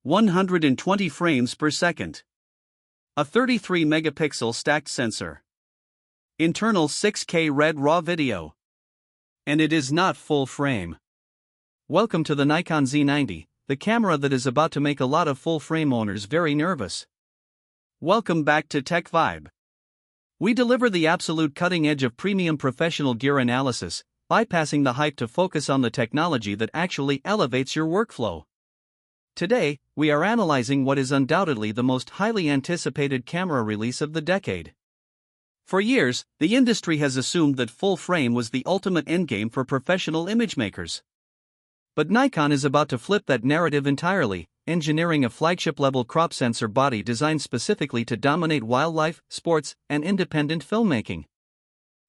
120 frames per second. A 33 megapixel stacked sensor. Internal 6K RED RAW video. And it is not full frame. Welcome to the Nikon Z90, the camera that is about to make a lot of full frame owners very nervous. Welcome back to TechVibe. We deliver the absolute cutting edge of premium professional gear analysis, bypassing the hype to focus on the technology that actually elevates your workflow. Today, we are analyzing what is undoubtedly the most highly anticipated camera release of the decade. For years, the industry has assumed that full frame was the ultimate endgame for professional image makers. But Nikon is about to flip that narrative entirely, engineering a flagship-level crop sensor body designed specifically to dominate wildlife, sports, and independent filmmaking.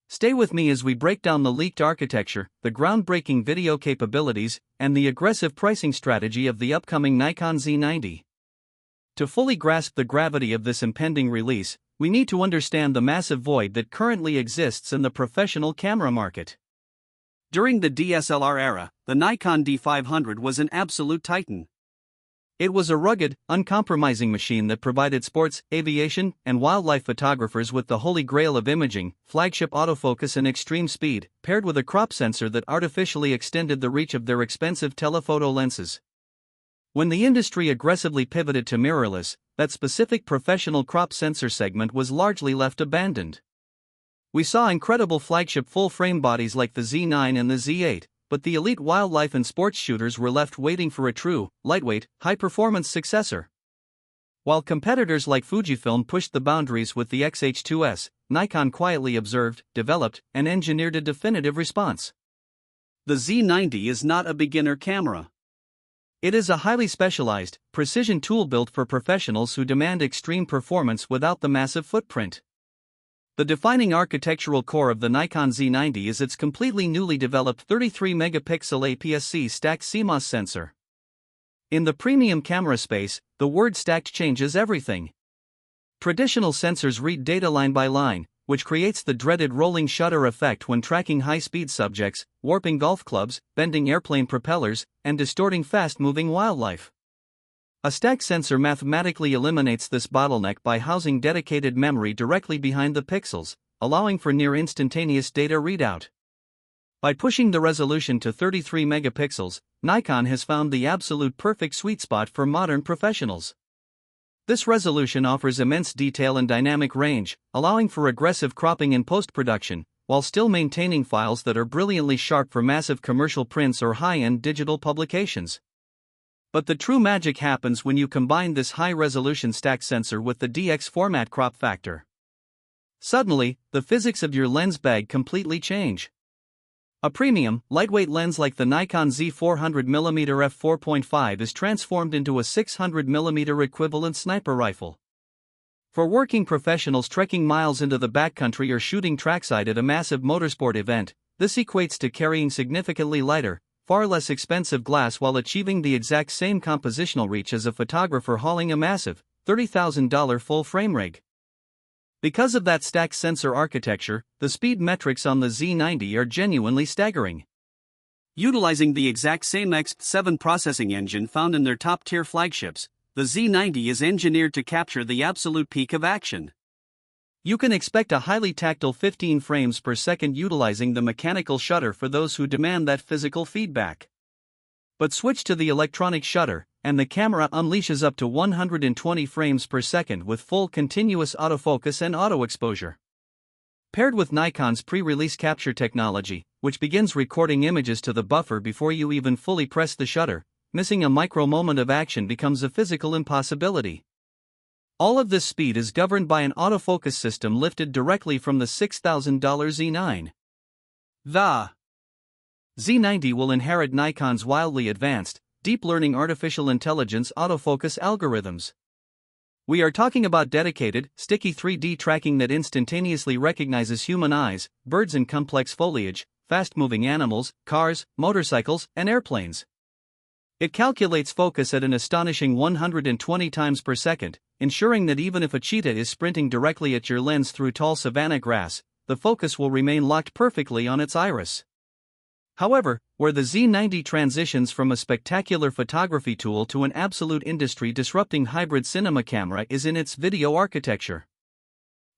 Stay with me as we break down the leaked architecture, the groundbreaking video capabilities, and the aggressive pricing strategy of the upcoming Nikon Z90. To fully grasp the gravity of this impending release, we need to understand the massive void that currently exists in the professional camera market. During the DSLR era, the Nikon D500 was an absolute titan. It was a rugged, uncompromising machine that provided sports, aviation, and wildlife photographers with the holy grail of imaging, flagship autofocus and extreme speed, paired with a crop sensor that artificially extended the reach of their expensive telephoto lenses. When the industry aggressively pivoted to mirrorless, that specific professional crop sensor segment was largely left abandoned. We saw incredible flagship full-frame bodies like the Z9 and the Z8, but the elite wildlife and sports shooters were left waiting for a true, lightweight, high-performance successor. While competitors like Fujifilm pushed the boundaries with the XH2S, Nikon quietly observed, developed, and engineered a definitive response. The Z90 is not a beginner camera. It is a highly specialized, precision tool built for professionals who demand extreme performance without the massive footprint. The defining architectural core of the Nikon Z90 is its completely newly developed 33 megapixel APS-C stacked CMOS sensor. In the premium camera space, the word stacked changes everything. Traditional sensors read data line by line, which creates the dreaded rolling shutter effect when tracking high-speed subjects, warping golf clubs, bending airplane propellers, and distorting fast-moving wildlife. A stacked sensor mathematically eliminates this bottleneck by housing dedicated memory directly behind the pixels, allowing for near-instantaneous data readout. By pushing the resolution to 33 megapixels, Nikon has found the absolute perfect sweet spot for modern professionals. This resolution offers immense detail and dynamic range, allowing for aggressive cropping in post-production, while still maintaining files that are brilliantly sharp for massive commercial prints or high-end digital publications. But the true magic happens when you combine this high-resolution stacked sensor with the DX format crop factor. Suddenly, the physics of your lens bag completely change. A premium, lightweight lens like the Nikon Z400mm f4.5 is transformed into a 600mm equivalent sniper rifle. For working professionals trekking miles into the backcountry or shooting trackside at a massive motorsport event, this equates to carrying significantly lighter, far less expensive glass while achieving the exact same compositional reach as a photographer hauling a massive, $30,000 full-frame rig. Because of that stacked sensor architecture, the speed metrics on the Z90 are genuinely staggering. Utilizing the exact same X7 processing engine found in their top-tier flagships, the Z90 is engineered to capture the absolute peak of action. You can expect a highly tactile 15 frames per second utilizing the mechanical shutter for those who demand that physical feedback. But switch to the electronic shutter, and the camera unleashes up to 120 frames per second with full continuous autofocus and auto exposure. Paired with Nikon's pre-release capture technology, which begins recording images to the buffer before you even fully press the shutter, missing a micro moment of action becomes a physical impossibility. All of this speed is governed by an autofocus system lifted directly from the $6,000 Z9. The Z90 will inherit Nikon's wildly advanced, deep learning artificial intelligence autofocus algorithms. We are talking about dedicated, sticky 3D tracking that instantaneously recognizes human eyes, birds and complex foliage, fast-moving animals, cars, motorcycles, and airplanes. It calculates focus at an astonishing 120 times per second, ensuring that even if a cheetah is sprinting directly at your lens through tall savanna grass, the focus will remain locked perfectly on its iris. However, where the Z90 transitions from a spectacular photography tool to an absolute industry-disrupting hybrid cinema camera is in its video architecture.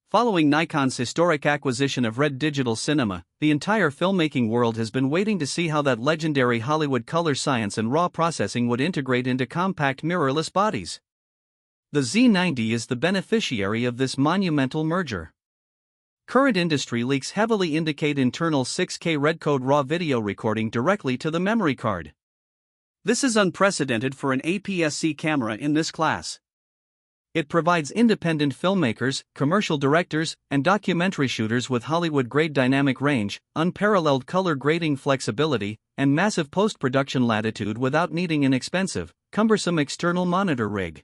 Following Nikon's historic acquisition of Red Digital Cinema, the entire filmmaking world has been waiting to see how that legendary Hollywood color science and raw processing would integrate into compact mirrorless bodies. The Z90 is the beneficiary of this monumental merger. Current industry leaks heavily indicate internal 6K REDCODE RAW video recording directly to the memory card. This is unprecedented for an APS-C camera in this class. It provides independent filmmakers, commercial directors, and documentary shooters with Hollywood-grade dynamic range, unparalleled color grading flexibility, and massive post-production latitude without needing an expensive, cumbersome external monitor rig.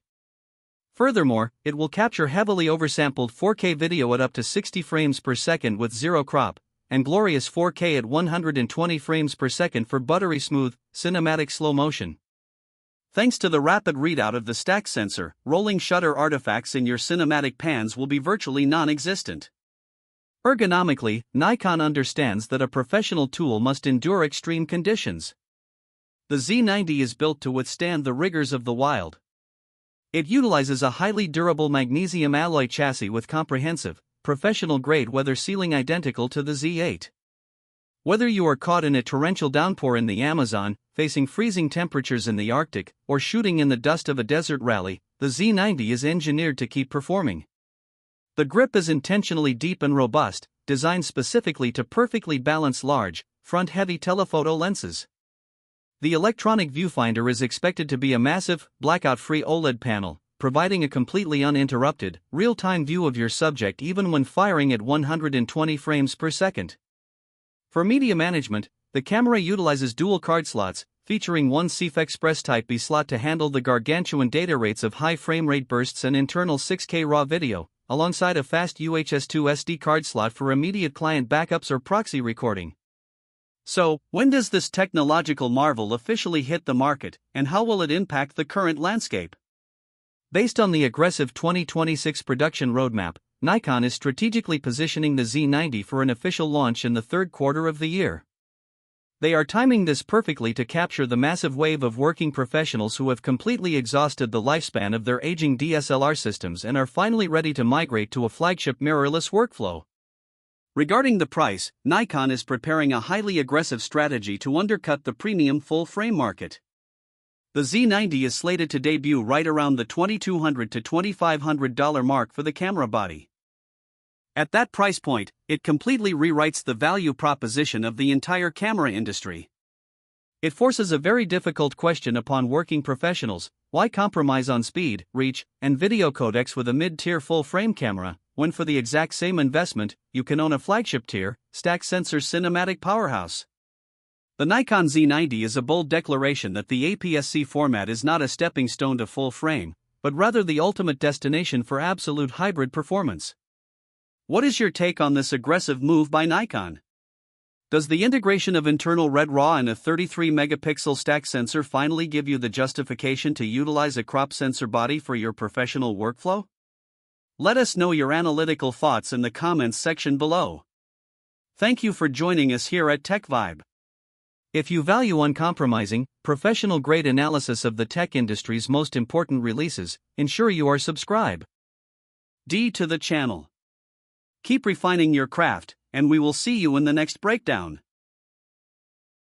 Furthermore, it will capture heavily oversampled 4K video at up to 60 frames per second with zero crop, and glorious 4K at 120 frames per second for buttery smooth, cinematic slow motion. Thanks to the rapid readout of the stack sensor, rolling shutter artifacts in your cinematic pans will be virtually non-existent. Ergonomically, Nikon understands that a professional tool must endure extreme conditions. The Z90 is built to withstand the rigors of the wild. It utilizes a highly durable magnesium alloy chassis with comprehensive, professional-grade weather sealing identical to the Z8. Whether you are caught in a torrential downpour in the Amazon, facing freezing temperatures in the Arctic, or shooting in the dust of a desert rally, the Z90 is engineered to keep performing. The grip is intentionally deep and robust, designed specifically to perfectly balance large, front-heavy telephoto lenses. The electronic viewfinder is expected to be a massive, blackout-free OLED panel, providing a completely uninterrupted, real-time view of your subject even when firing at 120 frames per second. For media management, the camera utilizes dual card slots, featuring one CF Express Type B slot to handle the gargantuan data rates of high frame rate bursts and internal 6K RAW video, alongside a fast UHS-2 SD card slot for immediate client backups or proxy recording. So, when does this technological marvel officially hit the market, and how will it impact the current landscape? Based on the aggressive 2026 production roadmap, Nikon is strategically positioning the Z90 for an official launch in the third quarter of the year. They are timing this perfectly to capture the massive wave of working professionals who have completely exhausted the lifespan of their aging DSLR systems and are finally ready to migrate to a flagship mirrorless workflow. Regarding the price, Nikon is preparing a highly aggressive strategy to undercut the premium full-frame market. The Z90 is slated to debut right around the $2,200 to $2,500 mark for the camera body. At that price point, it completely rewrites the value proposition of the entire camera industry. It forces a very difficult question upon working professionals: why compromise on speed, reach, and video codecs with a mid-tier full-frame camera, when for the exact same investment, you can own a flagship-tier, stack-sensor cinematic powerhouse? The Nikon Z90 is a bold declaration that the APS-C format is not a stepping stone to full-frame, but rather the ultimate destination for absolute hybrid performance. What is your take on this aggressive move by Nikon? Does the integration of internal Red RAW and a 33-megapixel stack sensor finally give you the justification to utilize a crop sensor body for your professional workflow? Let us know your analytical thoughts in the comments section below. Thank you for joining us here at TechVibe. If you value uncompromising, professional-grade analysis of the tech industry's most important releases, ensure you are subscribed to the channel. Keep refining your craft, and we will see you in the next breakdown.